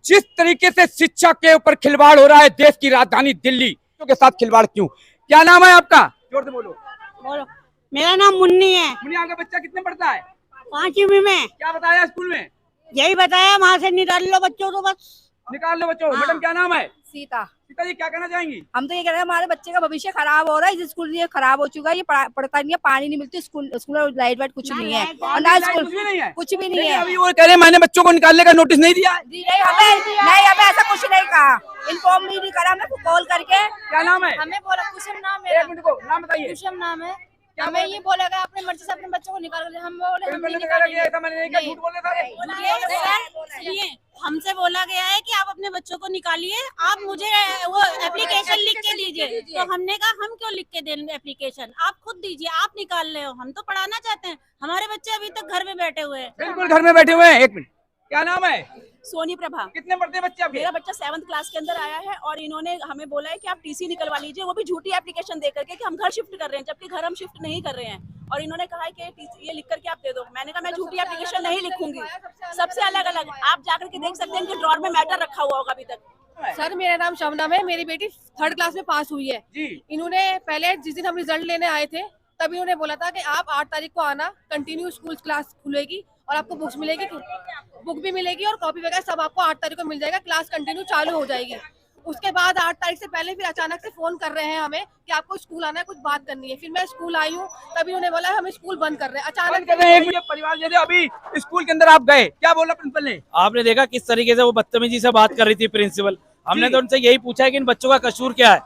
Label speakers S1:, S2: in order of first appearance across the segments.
S1: जिस तरीके से शिक्षा के ऊपर खिलवाड़ हो रहा है देश की राजधानी दिल्ली के साथ खिलवाड़ क्यों? क्या नाम है आपका? जोर से बोलो।
S2: बोलो। मेरा नाम मुन्नी है।
S1: मुन्नी, आपका बच्चा कितने पढ़ता है?
S2: 5वीं में।
S1: क्या बताया स्कूल में?
S2: यही बताया, वहाँ से निकाल लो बच्चों को, बस
S1: निकाल लो बच्चों। मैडम क्या नाम है?
S3: सीता।
S1: सीता जी, क्या कहना चाहेंगी?
S3: हम तो ये कह रहे हैं हमारे बच्चे का भविष्य खराब हो रहा है, स्कूल ये खराब हो चुका है, ये पढ़ता नहीं है, पानी नहीं मिलती, स्कूल में लाइट वाइट कुछ नहीं है, और ना स्कूल
S1: कुछ भी नहीं है।
S3: कुछ भी नहीं है।
S1: अभी वो कह रहे हैं मैंने बच्चों को निकालने का नोटिस नहीं दिया।
S3: नहीं, हमें ऐसा कुछ नहीं कहा, इन्फॉर्म नहीं करा हमें कॉल करके।
S1: क्या नाम है?
S4: हमें बोला कुसुम नाम है।
S1: एक मिनट को नाम बताइए।
S4: कुसुम नाम है। हमें ये बोला गया अपने मर्जी से अपने बच्चों को निकाल कर, हम बोले हम नहीं
S1: निकालेंगे। ऐसा मैंने नहीं कहा, झूठ बोल रहे
S4: निकालेंगे। हमसे बोला गया है कि आप अपने बच्चों को निकालिए, आप मुझे वो एप्लीकेशन लिख के दीजिए। तो हमने कहा हम क्यों लिख के देंगे एप्लीकेशन, आप खुद दीजिए, आप निकाल ले हो, हम तो पढ़ाना चाहते हैं, हमारे बच्चे अभी तक घर में बैठे हुए हैं।
S1: बिल्कुल घर में बैठे हुए हैं। एक मिनट, क्या नाम है?
S3: सोनी प्रभा।
S1: कितने पढ़ते हैं बच्चे आपके?
S3: मेरा बच्चा 7th क्लास के अंदर आया है और इन्होंने हमें बोला है कि आप टीसी निकलवा लीजिए, वो भी झूठी एप्लीकेशन दे करके कि हम घर शिफ्ट कर रहे हैं, जबकि घर हम शिफ्ट नहीं कर रहे हैं, और इन्होंने कहा है कि ये लिख करके आप दे दो। मैंने कहा मैं झूठी एप्लीकेशन नहीं लिखूंगी, सबसे अलग अलग आप जाकर के देख सकते हैं कि ड्रॉर में मैटर रखा हुआ होगा अभी तक।
S5: सर मेरा नाम शबनम है, मेरी बेटी 3rd क्लास में पास हुई है
S1: जी।
S5: इन्होंने पहले जिस दिन हम रिजल्ट लेने आए थे तभी उन्होंने बोला था कि आप 8 तारीख को आना, कंटिन्यू स्कूल क्लास खुलेगी और आपको बुक्स मिलेगी, बुक भी मिलेगी और कॉपी वगैरह सब आपको 8 तारीख को मिल जाएगा, क्लास कंटिन्यू चालू हो जाएगी। उसके बाद 8 तारीख से पहले फिर अचानक से फोन कर रहे हैं हमें कि आपको स्कूल आना है, कुछ बात करनी है। फिर मैं स्कूल आई हूँ, तभी उन्होंने बोला हम स्कूल बंद कर रहे हैं अचानक।
S1: एक परिवार जैसे अभी स्कूल के अंदर आप गए, क्या बोला प्रिंसिपल ने?
S6: आपने देखा किस तरीके से वो बदतमीजी से बात कर रही थी प्रिंसिपल। हमने तो उनसे यही पूछा है कि इन बच्चों का कसूर क्या है,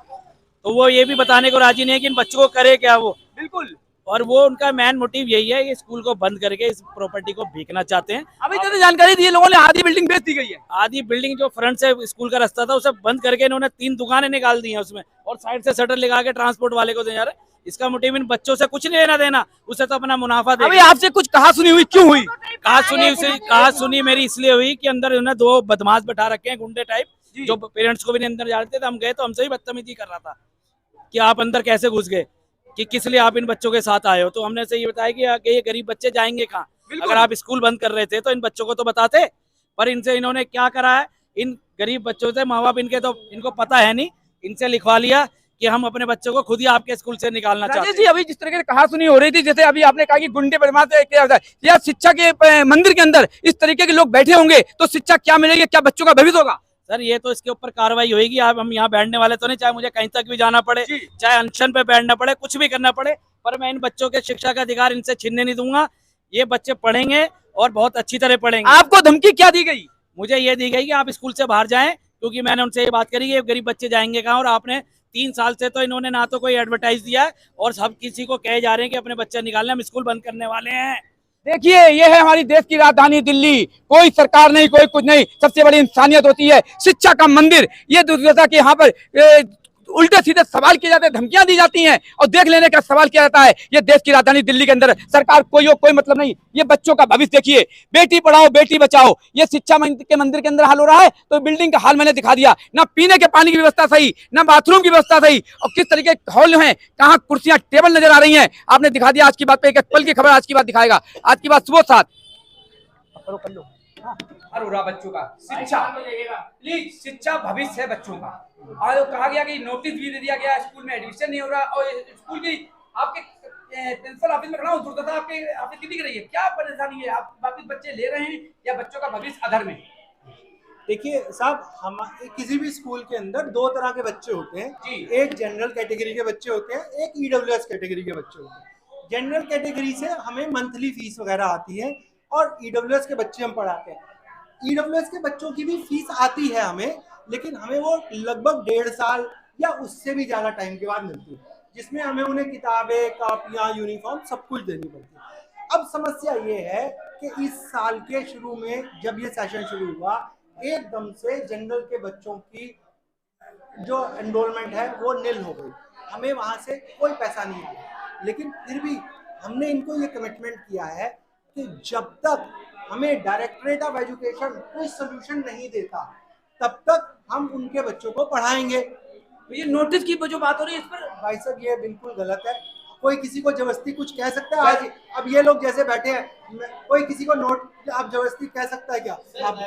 S6: तो वो ये भी बताने को राजी नहीं है कि इन बच्चों को करे क्या वो।
S1: बिल्कुल।
S6: और वो उनका मेन मोटिव यही है कि स्कूल को बंद करके इस प्रॉपर्टी को बेचना चाहते हैं।
S1: अभी तो जानकारी दी लोगों ने, आधी बिल्डिंग बेच दी गई है।
S6: आधी बिल्डिंग जो फ्रंट से स्कूल का रास्ता था उसे बंद करके इन्होंने 3 दुकानें निकाल दी हैं उसमें, और साइड से शटर लगा के ट्रांसपोर्ट वाले को दे जा रहे हैं। इसका मोटिव इन बच्चों से कुछ नहीं लेना देना, उसे तो अपना मुनाफा दे।
S1: अभी आपसे कुछ कहा सुनी हुई क्यों हुई?
S6: कहा सुनी मेरी इसलिए हुई कि अंदर उन्होंने 2 बदमाश बैठा रखे हैं, गुंडे टाइप, जो पेरेंट्स को भी नहीं अंदर जाते थे। हम गए तो हमसे ही बदतमीजी कर रहा था कि आप अंदर कैसे घुस गए, कि किस लिए आप इन बच्चों के साथ आए हो। तो हमने से ये बताया कि ये गरीब बच्चे जाएंगे कहाँ? अगर आप स्कूल बंद कर रहे थे तो इन बच्चों को तो बताते। पर इनसे इन्होंने क्या करा है, इन गरीब बच्चों से माँ बाप इनके तो इनको पता है नहीं, इनसे लिखवा लिया कि हम अपने बच्चों को खुद ही आपके स्कूल से निकालना चाहते हैं।
S1: जी, अभी जिस तरह से कहा सुनी हो रही थी, जैसे अभी आपने कहा कि गुंडे बदमाश या शिक्षा के मंदिर के अंदर इस तरीके के लोग बैठे होंगे तो शिक्षा क्या मिलेगी, क्या बच्चों का भविष्य होगा?
S6: सर ये तो इसके ऊपर कार्रवाई होगी। आप हम यहाँ बैठने वाले तो नहीं, चाहे मुझे कहीं तक भी जाना पड़े, चाहे अनशन पे बैठना पड़े, कुछ भी करना पड़े, पर मैं इन बच्चों के शिक्षा का अधिकार इनसे छीनने नहीं दूंगा। ये बच्चे पढ़ेंगे और बहुत अच्छी तरह पढ़ेंगे।
S1: आपको धमकी क्या दी गई?
S6: मुझे ये दी गई कि आप स्कूल से बाहर जाएं, क्योंकि मैंने उनसे ये बात करी कि गरीब बच्चे जाएंगे कहाँ। और आपने 3 साल से तो इन्होंने ना तो कोई एडवर्टाइज दिया है और सब किसी को कहे जा रहे हैं कि अपने बच्चे निकालने, हम स्कूल बंद करने वाले हैं।
S1: देखिए, ये है हमारी देश की राजधानी दिल्ली। कोई सरकार नहीं, कोई कुछ नहीं, सबसे बड़ी इंसानियत होती है शिक्षा का मंदिर। ये दुर्दशा कि यहाँ पर उल्टे सीधे सवाल किए जाते हैं, धमकियां दी जाती हैं और देख लेने का सवाल किया जाता है। ये देश की राजधानी दिल्ली के अंदर सरकार कोई मतलब नहीं। ये बच्चों का भविष्य देखिए, बेटी पढ़ाओ बेटी बचाओ, ये शिक्षा के मंदिर के अंदर हाल हो रहा है, तो बिल्डिंग का हाल मैंने दिखा दिया। ना पीने के पानी की व्यवस्था सही, ना बाथरूम की व्यवस्था सही, और किस तरीके के हॉल हैं, कहाँ कुर्सियां टेबल नजर आ रही है, आपने दिखा दिया। आज की बात पे एक पल की खबर आज की बात दिखाएगा। आज की बात सुबह 7 हो रहा बच्चों का शिक्षा, प्लीज शिक्षा भविष्य है बच्चों का। आज कहा गया कि नोटिस भी दे दिया गया, स्कूल में एडमिशन नहीं हो रहा, और स्कूल की आपके प्रिंसिपल ऑफिस में खड़ा हूँ, दुर्दशा आपके ऑफिस की दिख रही है। क्या परेशानी है? आप वापिस बच्चे ले रहे हैं या बच्चों का भविष्य अधर में?
S7: देखिए साहब, हम किसी भी स्कूल के अंदर 2 तरह के बच्चे होते हैं। एक जनरल कैटेगरी के बच्चे होते हैं, एक ईडब्ल्यूएस कैटेगरी के बच्चे होते हैं। जनरल कैटेगरी से हमें मंथली फीस वगैरह आती है और ईडब्ल्यूएस के बच्चे हम पढ़ाते हैं। ईडब्ल्यूएस के बच्चों की भी फीस आती है हमें, लेकिन हमें वो लगभग 1.5 साल या उससे भी ज़्यादा टाइम के बाद मिलती है, जिसमें हमें उन्हें किताबें, कापियाँ, यूनिफॉर्म सब कुछ देनी पड़ती है। अब समस्या ये है कि इस साल के शुरू में जब ये सेशन शुरू हुआ, एकदम से जनरल के बच्चों की जो एनरोलमेंट है वो निल हो गई। हमें वहाँ से कोई पैसा नहीं मिला, लेकिन फिर भी हमने इनको ये कमिटमेंट किया है कि जब तक हमें डायरेक्टरेट ऑफ एजुकेशन कोई सोल्यूशन नहीं देता तब तक हम उनके बच्चों को पढ़ाएंगे।
S1: ये नोटिस की जो बात हो रही है इस पर
S7: भाई साहब ये बिल्कुल गलत है। कोई किसी को जबरदस्ती कुछ कह सकता है? आज अब ये लोग जैसे बैठे हैं, कोई किसी को नोट आप जबरदस्ती कह सकता है क्या? आप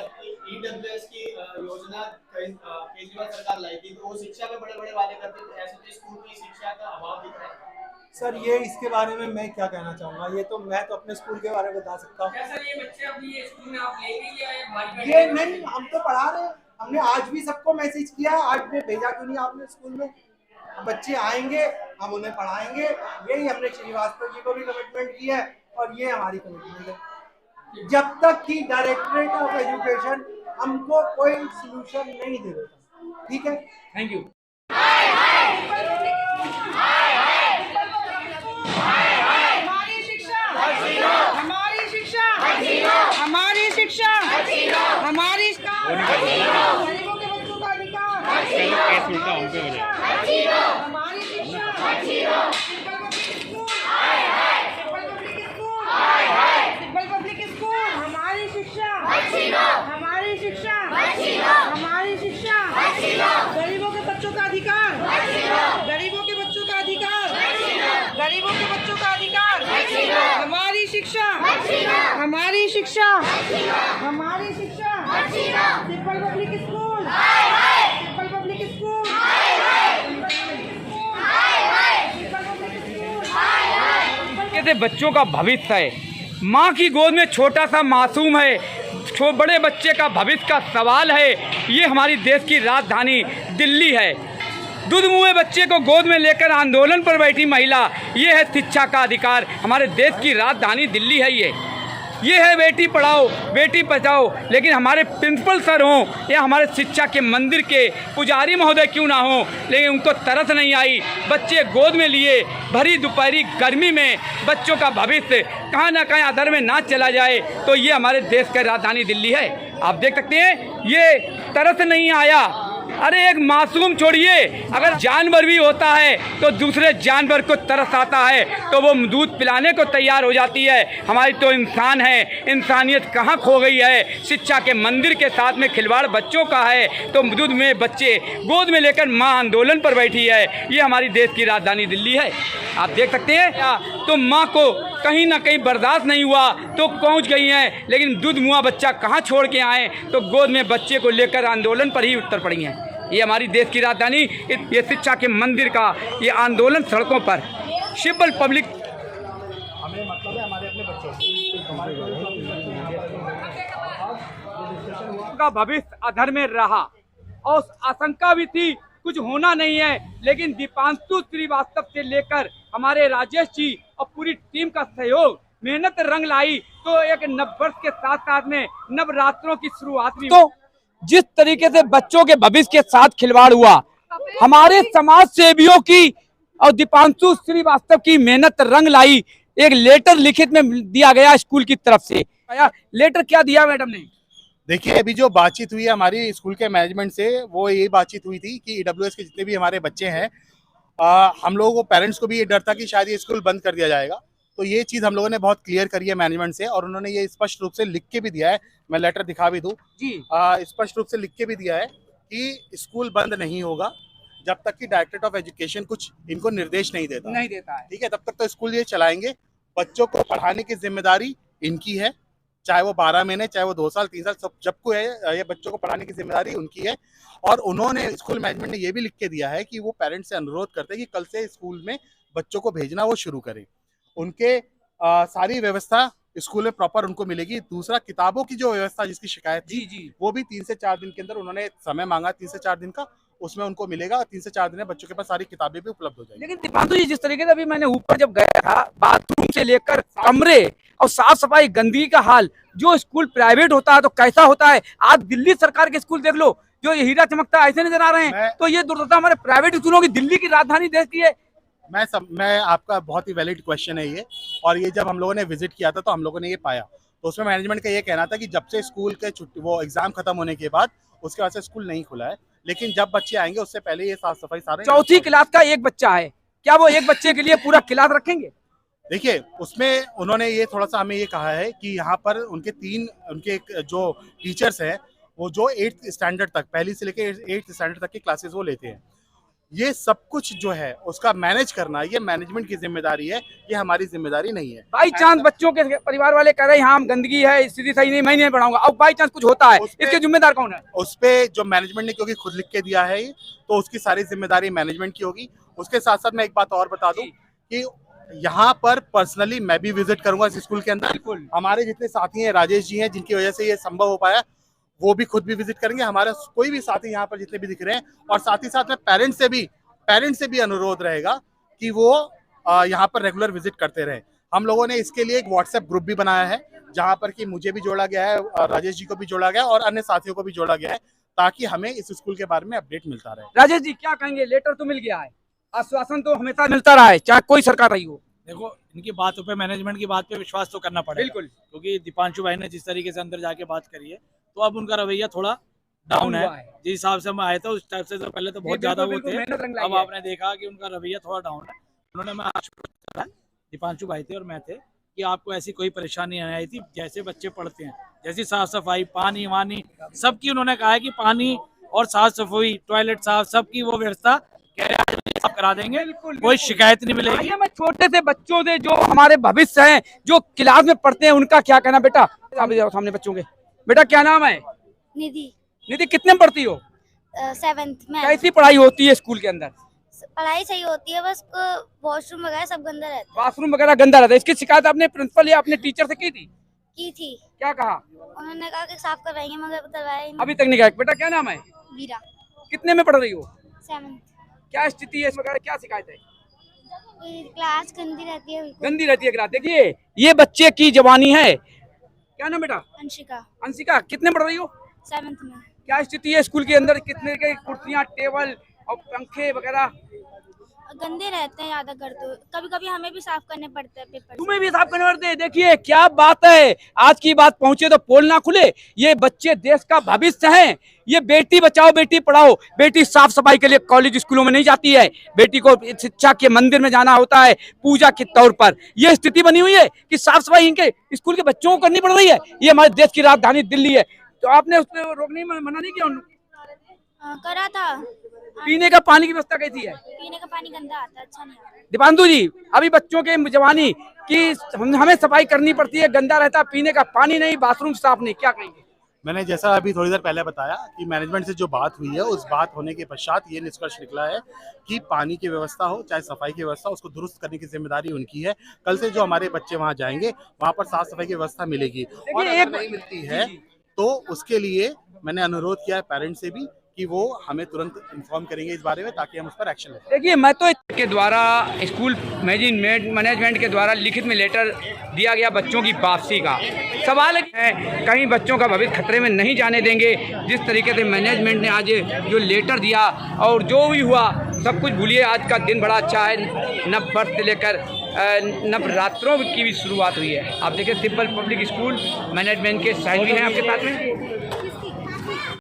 S8: ईडब्ल्यूएस की योजना केजरीवाल सरकार लाई थी, तो वो शिक्षा में बड़े बड़े वादे करते थे, ऐसे तो स्कूल की शिक्षा का अभाव दिख रहा है।
S7: सर ये इसके बारे में मैं क्या कहना चाहूँगा, ये तो मैं तो अपने स्कूल के बारे में बता सकता हूँ।
S1: ये बच्चे अभी ये स्कूल में आप लेंगे या
S7: ये नहीं, हम तो पढ़ा रहे हैं, हमने आज भी सबको मैसेज किया है, आज में भेजा क्यों नहीं आपने स्कूल में? बच्चे आएंगे, हम उन्हें पढ़ाएंगे, यही हमने श्रीवास्तव जी को भी कमिटमेंट किया है और ये हमारी कमिटमेंट है। जब तक कि डायरेक्टरेट ऑफ एजुकेशन हमको कोई सोल्यूशन नहीं दे देता, ठीक है?
S1: Thank you.
S2: हमारी शिक्षा, हमारी शिक्षा, हमारी शिक्षा, हमारी गरीबों के बच्चों का अधिकार, हमारी शिक्षा, सिंपल पब्लिक स्कूल, हमारी शिक्षा, हमारी शिक्षा, हमारी शिक्षा, गरीबों के बच्चों का अधिकार, गरीबों के बच्चों का अधिकार, गरीबों के बच्चों का अधिकार, हमारी शिक्षा, हमारी शिक्षा, हमारी शिक्षा, simple public school, simple public school,
S1: कैसे बच्चों का भविष्य है, माँ की गोद में छोटा सा मासूम है, बड़े बच्चे का भविष्य का सवाल है। ये हमारी देश की राजधानी दिल्ली है। दूध मुँहे बच्चे को गोद में लेकर आंदोलन पर बैठी महिला, ये है शिक्षा का अधिकार। हमारे देश की राजधानी दिल्ली है। ये है बेटी पढ़ाओ बेटी बचाओ। लेकिन हमारे प्रिंसिपल सर हों या हमारे शिक्षा के मंदिर के पुजारी महोदय क्यों ना हों, लेकिन उनको तरस नहीं आई। बच्चे गोद में लिए भरी दोपहरी गर्मी में बच्चों का भविष्य कहाँ ना कहीं अधर में ना चला जाए, तो ये हमारे देश का राजधानी दिल्ली है। आप देख सकते हैं ये तरस नहीं आया। अरे एक मासूम छोड़िए, अगर जानवर भी होता है तो दूसरे जानवर को तरस आता है तो वो दूध पिलाने को तैयार हो जाती है। हमारी तो इंसान है, इंसानियत कहाँ खो गई है? शिक्षा के मंदिर के साथ में खिलवाड़ बच्चों का है, तो दूध में बच्चे गोद में लेकर माँ आंदोलन पर बैठी है। ये हमारी देश की राजधानी दिल्ली है। आप देख सकते हैं, तो माँ को कहीं ना कहीं बर्दाश्त नहीं हुआ तो पहुँच गई हैं, लेकिन दूध मुआ बच्चा कहाँ छोड़ के आए, तो गोद में बच्चे को लेकर आंदोलन पर ही उतर पड़ी हैं। ये हमारी देश की राजधानी, ये शिक्षा के मंदिर का ये आंदोलन सड़कों पर सिंपल पब्लिक
S7: हमें मतलब है हमारे अपने बच्चों
S1: का भविष्य अधर में रहा और आशंका भी थी कुछ होना नहीं है, लेकिन दीपांशु श्रीवास्तव से लेकर हमारे राजेश जी और पूरी टीम का सहयोग मेहनत रंग लाई, तो एक नववर्ष के साथ साथ में नवरात्रों की शुरुआत भी। तो जिस तरीके से बच्चों के भविष्य के साथ खिलवाड़ हुआ, हमारे समाज सेवियों की और दीपांशु श्रीवास्तव की मेहनत रंग लाई। एक लेटर लिखित में दिया गया स्कूल की तरफ से। लेटर क्या दिया मैडम ने?
S9: देखिए, अभी जो बातचीत हुई है हमारी स्कूल के मैनेजमेंट से, वो यही बातचीत हुई थी कि ईडब्ल्यूएस के जितने भी हमारे बच्चे हैं, हम लोगों को पेरेंट्स को भी ये डर था कि शायद ये स्कूल बंद कर दिया जाएगा। तो ये चीज़ हम लोगों ने बहुत क्लियर करी है मैनेजमेंट से, और उन्होंने ये स्पष्ट रूप से लिख के भी दिया है। मैं लेटर दिखा भी दूं जी, स्पष्ट रूप से लिख के भी दिया है कि स्कूल बंद नहीं होगा जब तक कि डायरेक्टरेट ऑफ एजुकेशन कुछ इनको निर्देश नहीं देता है। ठीक है, तब तक तो स्कूल ये चलाएंगे। बच्चों को पढ़ाने की जिम्मेदारी इनकी है, चाहे वो 12 महीने, चाहे वो 2 साल 3 साल, सब जबको है, ये बच्चों को पढ़ाने की जिम्मेदारी उनकी है। और उन्होंने स्कूल मैनेजमेंट ने ये भी लिख के दिया है कि वो पेरेंट्स से अनुरोध करते हैं कि कल से स्कूल में बच्चों को भेजना वो शुरू करें। उनके सारी व्यवस्था स्कूल में प्रॉपर उनको मिलेगी। दूसरा, किताबों की जो व्यवस्था जिसकी शिकायत थी जी, वो भी 3 से 4 दिन के अंदर उन्होंने समय मांगा, 3 से 4 दिन का, उसमें उनको मिलेगा। 3 से 4 दिन में बच्चों के पास सारी किताबें भी उपलब्ध हो जाएगी।
S1: लेकिन दीपांशु जी, जिस तरीके से अभी मैंने ऊपर जब गया था, बाथरूम से लेकर कमरे और साफ सफाई, गंदगी का हाल, जो स्कूल प्राइवेट होता है तो कैसा होता है। आज दिल्ली सरकार के स्कूल देख लो, जो ये हीरा चमकता ऐसे नजर आ रहे हैं, तो ये दुर्दशा हमारे प्राइवेट स्कूलों की, दिल्ली की राजधानी देश की है।
S9: मैं आपका बहुत ही वैलिड क्वेश्चन है ये, और ये जब हम लोगों ने विजिट किया था तो हम लोगों ने ये पाया, तो उसमें मैनेजमेंट का ये कहना था कि जब से स्कूल के वो एग्जाम खत्म होने के बाद उसके बाद से स्कूल नहीं खुला है, लेकिन जब बच्चे आएंगे उससे पहले ये साफ सफाई सारे।
S1: चौथी क्लास का एक बच्चा है, क्या वो एक बच्चे के लिए पूरा क्लास रखेंगे?
S9: देखिए, उसमें उन्होंने ये थोड़ा सा हमें ये कहा है कि यहाँ पर उनके जो टीचर्स हैं वो जो 8th स्टैंडर्ड तक, पहली से लेकर 8th स्टैंडर्ड तक की क्लासेस वो लेते हैं। ये सब कुछ जो है उसका मैनेज करना ये मैनेजमेंट की जिम्मेदारी है, ये हमारी जिम्मेदारी नहीं है।
S1: बाई चांस बच्चों के परिवार वाले कह रहे हैं हाँ गंदगी है, स्थिति सही नहीं, मैं नहीं पढ़ाऊंगा, अब बाई चांस कुछ होता है, इसके जिम्मेदार कौन है?
S9: उस पे जो मैनेजमेंट ने क्योंकि खुद लिख के दिया है तो उसकी सारी जिम्मेदारी मैनेजमेंट की होगी। उसके साथ साथ मैं एक बात और बता दूं कि यहाँ पर पर्सनली मैं भी विजिट करूंगा इस स्कूल के अंदर। हमारे जितने साथी हैं, राजेश जी हैं जिनकी वजह से ये संभव हो पाया, वो भी खुद भी विजिट करेंगे। हमारे कोई भी साथी यहाँ पर जितने भी दिख रहे हैं, और साथ ही साथ में पेरेंट्स से भी अनुरोध रहेगा कि वो यहाँ पर रेगुलर विजिट करते रहे। हम लोगों ने इसके लिए एक व्हाट्सएप ग्रुप भी बनाया है जहाँ पर कि मुझे भी जोड़ा गया है, राजेश जी को भी जोड़ा गया है और अन्य साथियों को भी जोड़ा गया है, ताकि हमें इस स्कूल के बारे में अपडेट मिलता रहे।
S1: राजेश जी क्या कहेंगे? लेटर तो मिल गया है, आश्वासन तो हमेशा मिलता रहा है, चाहे कोई सरकार रही हो।
S6: देखो इनकी बातों पे, मैनेजमेंट की बात पे विश्वास तो करना पड़ेगा
S1: बिल्कुल,
S6: क्योंकि दीपांशु भाई ने जिस तरीके से अंदर जाके बात करी है तो अब उनका रवैया थोड़ा डाउन है। जिस हिसाब से हम आए थे उस टाइप से तो पहले तो बहुत ज्यादा वो थे, अब आपने देखा कि उनका रवैया थोड़ा डाउन है। उन्होंने मैं आज दीपांशु भाई थे और मैं थे कि आपको ऐसी कोई परेशानी नहीं आई थी, जैसे बच्चे पढ़ते हैं, जैसी साफ सफाई, पानी वानी सबकी उन्होंने कहा है कि पानी और साफ सफाई, टॉयलेट साफ, सबकी वो व्यवस्था साफ करा देंगे, कोई शिकायत नहीं मिलेगी।
S1: मैं छोटे से बच्चों से जो हमारे भविष्य हैं, जो क्लास में पढ़ते हैं, उनका क्या कहना? बेटा सामने बच्चों के, बेटा क्या नाम है?
S10: निधि।
S1: निधि कितने में पढ़ती हो?
S10: 7th में।
S1: कैसी पढ़ाई होती है स्कूल के अंदर?
S10: पढ़ाई सही होती है, बस वॉशरूम वगैरह सब गंदा रहता है।
S1: बाथरूम वगैरह गंदा रहता है, इसकी शिकायत आपने प्रिंसिपल या अपने टीचर से की थी?
S10: की थी।
S1: क्या कहा?
S10: उन्होंने कहा कि साफ करवाएंगे, मगर करवाए नहीं।
S1: अभी तक नहीं कहा। बेटा क्या नाम है?
S10: वीरा।
S1: कितने में पढ़ रही हो?
S10: 7th।
S1: क्या स्थिति है इस वगैरह, क्या शिकायत है?
S10: क्लास गंदी रहती है।
S1: गंदी रहती है क्लास। देखिए ये बच्चे की जवानी है। क्या नाम बेटा?
S10: अंशिका।
S1: अंशिका कितने पढ़ रही हो?
S10: 7th में।
S1: क्या स्थिति है स्कूल के अंदर? कितने के कुर्सियां, टेबल और पंखे वगैरह
S10: गंदे रहते हैं ज्यादा कर, तो कभी कभी हमें भी साफ करने पड़ते हैं पेपर।
S1: तुम्हें भी साफ करने पड़ते हैं। देखिए क्या बात है, आज की बात पहुंचे तो पोल ना खुले। ये बच्चे देश का भविष्य हैं। ये बेटी बचाओ बेटी पढ़ाओ, बेटी साफ सफाई के लिए कॉलेज स्कूलों में नहीं जाती है, बेटी को शिक्षा के मंदिर में जाना होता है पूजा के तौर पर। ये स्थिति बनी हुई है कि साफ सफाई इनके स्कूल के बच्चों को करनी पड़ रही है। ये हमारे देश की राजधानी दिल्ली है, तो आपने उस पर रोकने में मना नहीं किया?
S10: करा था।
S1: पीने का पानी की व्यवस्था कैसी है?
S10: पीने का पानी गंदा आता है, अच्छा नहीं आता।
S1: दीपांशु जी अभी बच्चों के जवानी की हमें सफाई करनी पड़ती है, गंदा रहता है, पीने का पानी नहीं, बाथरूम साफ नहीं, क्या कहेंगे?
S9: मैंने जैसा अभी थोड़ी देर पहले बताया कि मैनेजमेंट से जो बात हुई है, उस बात होने के पश्चात ये निष्कर्ष निकला है कि पानी की व्यवस्था हो चाहे सफाई की व्यवस्था, उसको दुरुस्त करने की जिम्मेदारी उनकी है। कल से जो हमारे बच्चे वहाँ जाएंगे वहाँ पर साफ सफाई की व्यवस्था मिलेगी, और अगर नहीं मिलती है तो उसके लिए मैंने अनुरोध किया है पेरेंट्स से भी कि वो हमें तुरंत इन्फॉर्म करेंगे इस बारे में, ताकि हम उस पर एक्शन लें।
S1: देखिए मैं तो के द्वारा स्कूल मैनेजमेंट के द्वारा लिखित में लेटर दिया गया बच्चों की वापसी का। सवाल है कहीं बच्चों का भविष्य खतरे में नहीं जाने देंगे। जिस तरीके से मैनेजमेंट ने आज जो लेटर दिया और जो भी हुआ सब कुछ भूलिए, आज का दिन बड़ा अच्छा है। नववर्ष से लेकर नवरात्रों की भी शुरुआत हुई है। आप देखिए सिंपल पब्लिक स्कूल मैनेजमेंट के साइन भी हैं आपके साथ में।